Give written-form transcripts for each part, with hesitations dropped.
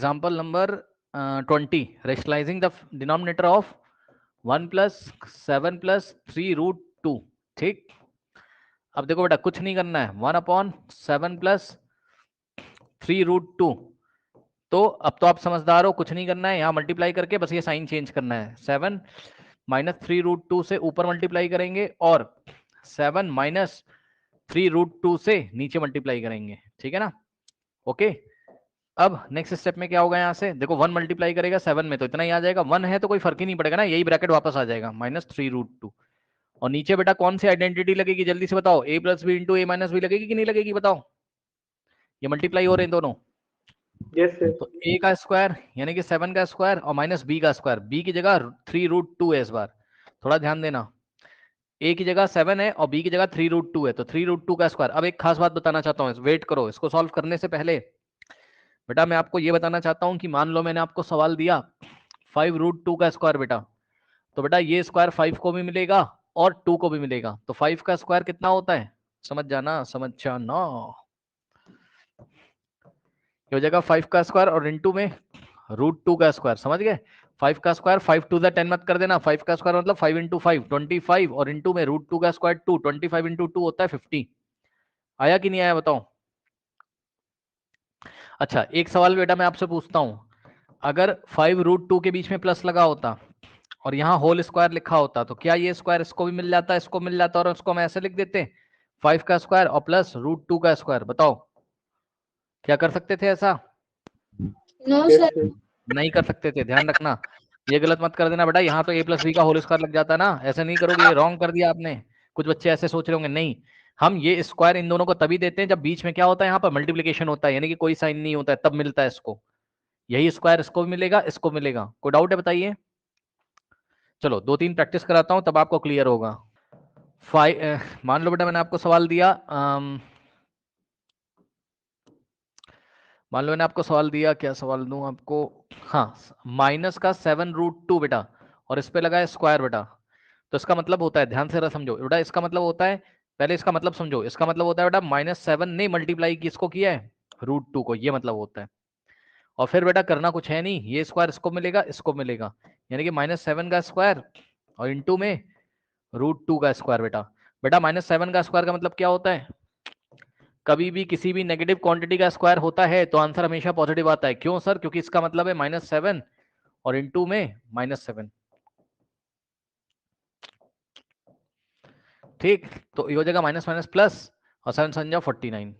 Example number 20, rationalising the denominator of 1 + 7 + 3√2। ठीक, अब देखो बेटा कुछ नहीं करना है, 1/7 + 3√2। तो अब तो आप समझदार हो, कुछ नहीं करना है, यहाँ मल्टीप्लाई करके बस ये साइन चेंज करना है। 7 - 3√2 से ऊपर मल्टीप्लाई करेंगे और 7 - 3√2 से नीचे मल्टीप्लाई करेंगे। ठीक है ना, ओके। अब नेक्स्ट स्टेप में क्या होगा, यहाँ से देखो 1 मल्टीप्लाई करेगा 7 में तो इतना ही आ जाएगा, 1 है तो कोई फर्क ही नहीं पड़ेगा ना, यही ब्रैकेट वापस आ जाएगा, -3√2। और नीचे बेटा कौन सी आइडेंटिटी लगेगी, जल्दी से बताओ, a + b × a - b लगेगी कि नहीं लगेगी, बताओ। ये मल्टीप्लाई हो रहे हैं दोनों। Yes sir. तो a का स्क्वायर यानी कि 7 का स्क्वायर और -b का स्क्वायर, b की जगह 3√2 है इस बार, थोड़ा ध्यान देना। a की जगह 7 है और b की जगह 3√2 है, तो 3√2 का स्क्वायर। अब एक खास बात बताना चाहता हूँ, वेट करो, इसको सॉल्व करने से पहले बेटा मैं आपको ये बताना चाहता हूँ कि मान लो मैंने आपको सवाल दिया 5√2 का स्क्वायर बेटा, तो बेटा ये स्क्वायर 5 को भी मिलेगा और 2 को भी मिलेगा, तो 5 का स्क्वायर कितना होता है, समझ जाना, समझ जाना। ये हो जाएगा 5 का स्क्वायर और इनटू में √2 का स्क्वायर, समझ गए। 5 का स्क्वायर 5 टू द 10 मत कर देना, 5 का स्क्वायर मतलब 5 × 5 25 और इनटू में √2 का स्क्वायर 2, 25 × 2 होता है 50। आया कि नहीं आया बताओ। अच्छा एक सवाल बेटा मैं आपसे पूछता हूं, अगर 5√2 के बीच में प्लस लगा होता और यहाँ होल स्क्वायर लिखा होता, तो क्या ये स्क्वायर इसको भी मिल जाता, इसको मिल जाता, और उसको हम ऐसे लिख देते 5 का स्क्वायर और प्लस √2 का स्क्वायर, बताओ क्या कर सकते थे ऐसा। No yes sir. सर। नहीं कर सकते थे, ध्यान रखना, ये गलत मत कर देना बेटा, यहाँ तो a + b का होल स्क्वायर लग जाता ना, ऐसे नहीं करोगे, ये रॉन्ग कर दिया आपने। कुछ बच्चे ऐसे सोच रहे होंगे, नहीं हम ये स्क्वायर इन दोनों को तभी देते हैं जब बीच में क्या होता है, यहाँ पर मल्टीप्लीकेशन होता है, यानी कि कोई साइन नहीं होता है, तब मिलता है इसको। यही स्क्वायर इसको भी मिलेगा, इसको मिलेगा, कोई डाउट है बताइए। चलो 2-3 प्रैक्टिस कराता हूं तब आपको क्लियर होगा। मान लो बेटा मैंने आपको सवाल दिया, मान लो मैंने आपको सवाल दिया, क्या सवाल दूं आपको, हाँ -7√2 बेटा, और इस पे लगा है स्क्वायर बेटा, तो इसका मतलब होता है, ध्यान से समझो बेटा, इसका मतलब होता है, पहले इसका मतलब समझो, इसका मतलब होता है बेटा -7 ने मल्टीप्लाई किसको किया है, √2 को, ये मतलब होता है। और फिर बेटा करना कुछ है नहीं, ये स्क्वायर इसको मिलेगा, इसको मिलेगा, यानी कि -7 का स्क्वायर और इंटू में √2 का स्क्वायर। बेटा बेटा -7 का स्क्वायर का मतलब क्या होता है, कभी भी किसी भी नेगेटिव क्वांटिटी का स्क्वायर होता है तो आंसर हमेशा पॉजिटिव आता है। क्यों सर, क्योंकि इसका मतलब है -7 और इंटू में -7। ठीक, तो ये हो जाएगा माइनस माइनस प्लस और 7 7 जा 49।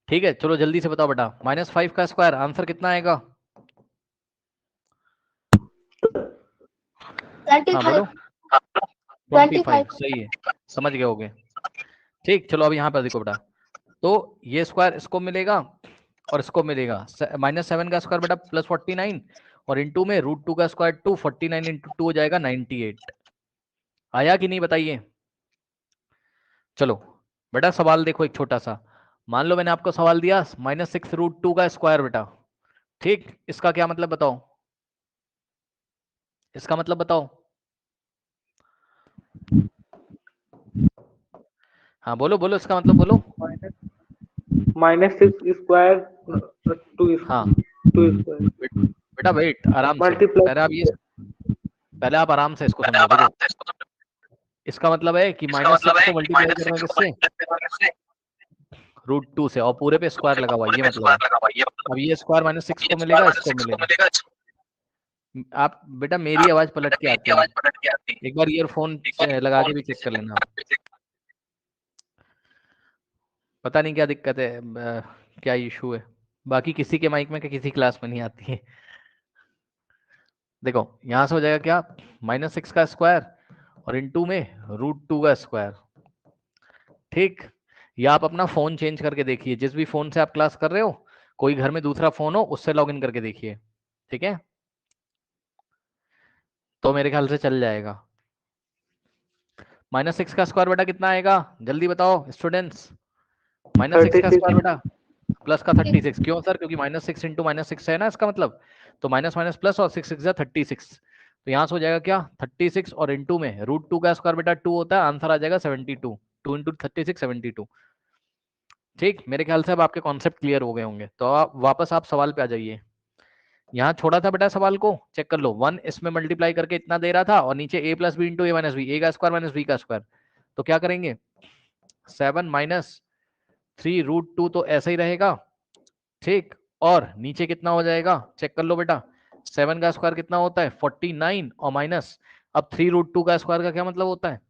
ठीक है, चलो जल्दी से बताओ बेटा, -5 का स्क्वायर आंसर कितना आएगा, हाँ बोलो। 25 सही है, समझ गए होगे। ठीक, चलो अब यहाँ पर देखो बेटा, तो ये स्क्वायर इसको मिलेगा और इसको मिलेगा, -7 का स्क्वायर बेटा +49 और इंटू में √2 का स्क्वायर 2, 49 × 2 हो जाएगा 98। आया कि नहीं बताइए। चलो बेटा सवाल देखो एक छोटा सा, मान लो मैंने आपको सवाल दिया -6√2 का स्क्वायर बेटा, ठीक, इसका क्या मतलब बताओ, इसका मतलब बताओ, हाँ बोलो बोलो, इसका मतलब बोलो। -6 स्क्वायर 2 हाँ स्क्वायर बेटा वेट, आराम से, मल्टीप्लाई। पहले आप आराम से इसको समझो। देखो इसका मतलब है कि -6 को मल्टीप्लाई कर रहे हैं किससे, √2 से, और पूरे पे स्क्वायर लगा हुआ, ये मतलब है। अब ये स्क्वायर -6 को मिलेगा, इसको मिलेगा। आप बेटा मेरी आवाज पलट के आती है, एक बार ईयरफोन लगा के भी चेक कर लेना आप, पता नहीं क्या दिक्कत है, क्या इशू है, बाकी किसी के माइक में किसी क्लास में नहीं आती है। देखो यहां से हो जाएगा क्या, -6 का स्क्वायर और इंटू में √2 का स्क्वायर। ठीक, या आप अपना फोन चेंज करके देखिए, जिस भी फोन से आप क्लास कर रहे हो, कोई घर में दूसरा फोन हो उससे लॉग इन करके देखिए, ठीक है, तो मेरे ख्याल से चल जाएगा। -6 का स्क्वायर बेटा कितना आएगा, जल्दी बताओ स्टूडेंट्स। -6 का स्क्वायर 36। बेटा प्लस का 36, क्यों सर, क्योंकि -6 × -6 है ना इसका मतलब, तो माइनस माइनस प्लस और 6 6 जा 36, तो यहाँ से हो जाएगा क्या 36 और इंटू में √2 का स्क्वायर बेटा 2 होता है, आंसर आ जाएगा 72, 2 × 36 72। ठीक, मेरे ख्याल से अब आपके कॉन्सेप्ट क्लियर हो गए होंगे, तो आप वापस आप सवाल पे आ जाइए। यहाँ छोड़ा था बेटा सवाल को, चेक कर लो। 1 इसमें मल्टीप्लाई करके इतना दे रहा था और नीचे ए प्लस बी इंटू ए माइनस बी, ए का स्क्वायर माइनस बी का स्क्वायर। तो क्या करेंगे, 7 माइनस 3 रूट 2 तो ऐसा ही रहेगा, ठीक। और नीचे कितना हो जाएगा, चेक कर लो बेटा। 7 का स्क्वायर कितना होता है 49, और माइनस अब 3 रूट 2 का स्क्वायर का क्या मतलब होता है,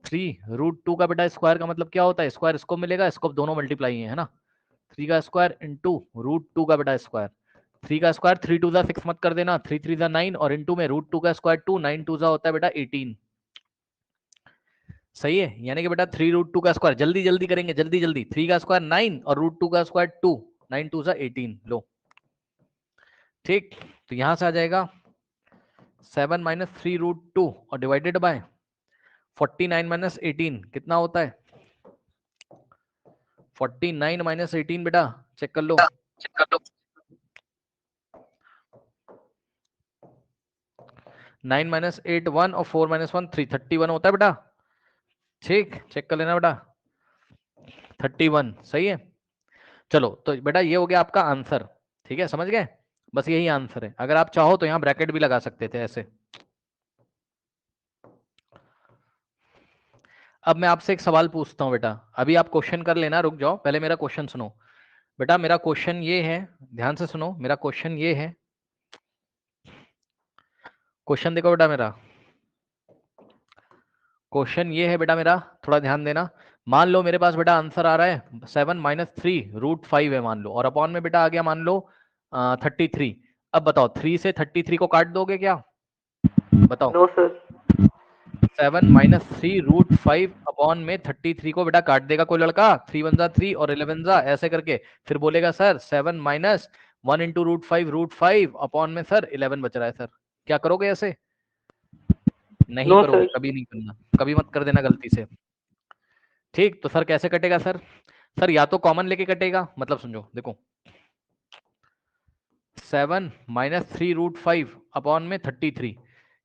3 रूट 2 का बेटा स्क्वायर का मतलब क्या होता है, स्क्वायर इसको मिलेगा, इसको दोनों मल्टीप्लाई है ना। 3 का स्क्वायर इंटू रूट 2 का बेटा स्क्वायर। 3 का स्क्वायर 3 टू जा 6 मत कर देना, 3 3 जा 9, और इंटू में रूट 2 का स्क्वायर 2, 9 टू जा होता है बेटा 18। सही है, यानी कि बेटा 3 रूट 2 का स्क्वायर, जल्दी जल्दी करेंगे, जल्दी जल्दी। 3 का स्क्वायर 9 और रूट 2 का स्क्वायर 2, 9 टू जा 18 लो, ठीक। तो यहां से आ जाएगा 7 माइनस 3 रूट 2 और डिवाइडेड बाय 49 माइनस 18 कितना होता है 49 माइनस 18 बेटा, चेक कर लो। 9 माइनस 8 1 और 4 माइनस 1 3, 31 होता है बेटा, ठीक। चेक कर लेना बेटा, 31 सही है। चलो तो बेटा ये हो गया आपका आंसर, ठीक है, समझ गए, बस यही आंसर है। अगर आप चाहो तो यहाँ ब्रैकेट भी लगा सकते थे ऐसे। अब मैं आपसे एक सवाल पूछता हूँ बेटा, अभी आप क्वेश्चन कर लेना, रुक जाओ, पहले मेरा क्वेश्चन सुनो बेटा। मेरा क्वेश्चन ये है, ध्यान से सुनो, मेरा क्वेश्चन ये है, क्वेश्चन देखो बेटा, मेरा क्वेश्चन ये है बेटा, मेरा थोड़ा ध्यान देना। मान लो मेरे पास बेटा आंसर आ रहा है 7 माइनस 3 रूट 5 है मान लो, और अपॉन में बेटा आ गया मान लो 33। अब बताओ 3 से 33 को काट दोगे क्या, बताओ। No sir. 7 minus 3 root 5 upon में 33 को बेटा काट देगा कोई लड़का, 3 वन जा 3 और 11 जा ऐसे करके, फिर बोलेगा sir 7 minus 1 into root 5 upon में सर 11 बच रहा है सर। क्या करोगे ऐसे, नहीं नो करोगे, सर। कभी नहीं करना, कभी मत कर देना गलती से, ठीक। तो सर कैसे कटेगा सर, सर या तो कॉमन लेके कटेगा, मतलब समझो देखो 7 माइनस 3 रूट 5 अपॉन में 33,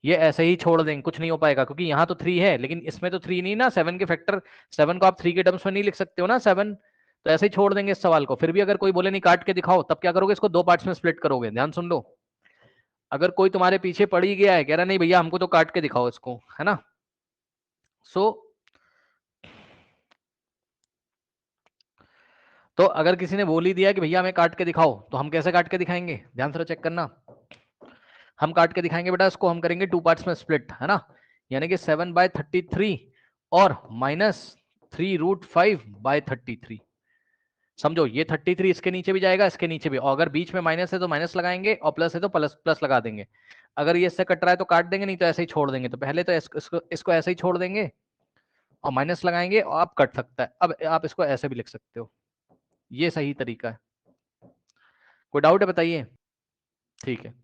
ये ऐसे ही छोड़ देंगे, कुछ नहीं हो पाएगा, क्योंकि यहाँ तो 3 है लेकिन इसमें तो 3 नहीं ना, 7 के फैक्टर, 7 को आप 3 के टर्म्स में नहीं लिख सकते हो ना 7, तो ऐसे ही छोड़ देंगे इस सवाल को। फिर भी अगर कोई बोले नहीं काट के दिखाओ, तब क्या करोगे, इसको 2 पार्ट्स में स्प्लिट करोगे। ध्यान सुन लो, अगर कोई तुम्हारे पीछे पड़ ही गया है, कह रहा नहीं भैया हमको तो काट के दिखाओ इसको, है ना, सो तो अगर किसी ने बोल ही दिया कि भैया हमें काट के दिखाओ, तो हम कैसे काट के दिखाएंगे, ध्यान से चेक करना। हम काट के दिखाएंगे बेटा, इसको हम करेंगे 2 पार्ट्स में स्प्लिट, है ना, यानी कि 7/33 और माइनस 3 रूट 5 बाय 33। समझो ये 33 इसके नीचे भी जाएगा, इसके नीचे भी, और अगर बीच में माइनस है तो माइनस लगाएंगे, और प्लस है तो प्लस प्लस लगा देंगे। अगर ये इससे कट रहा है तो काट देंगे, नहीं तो ऐसे ही छोड़ देंगे। तो पहले तो इसको ऐसे ही छोड़ देंगे और माइनस लगाएंगे, और आप कट सकता है। अब आप इसको ऐसे भी लिख सकते हो, ये सही तरीका है। कोई डाउट है बताइए, ठीक है।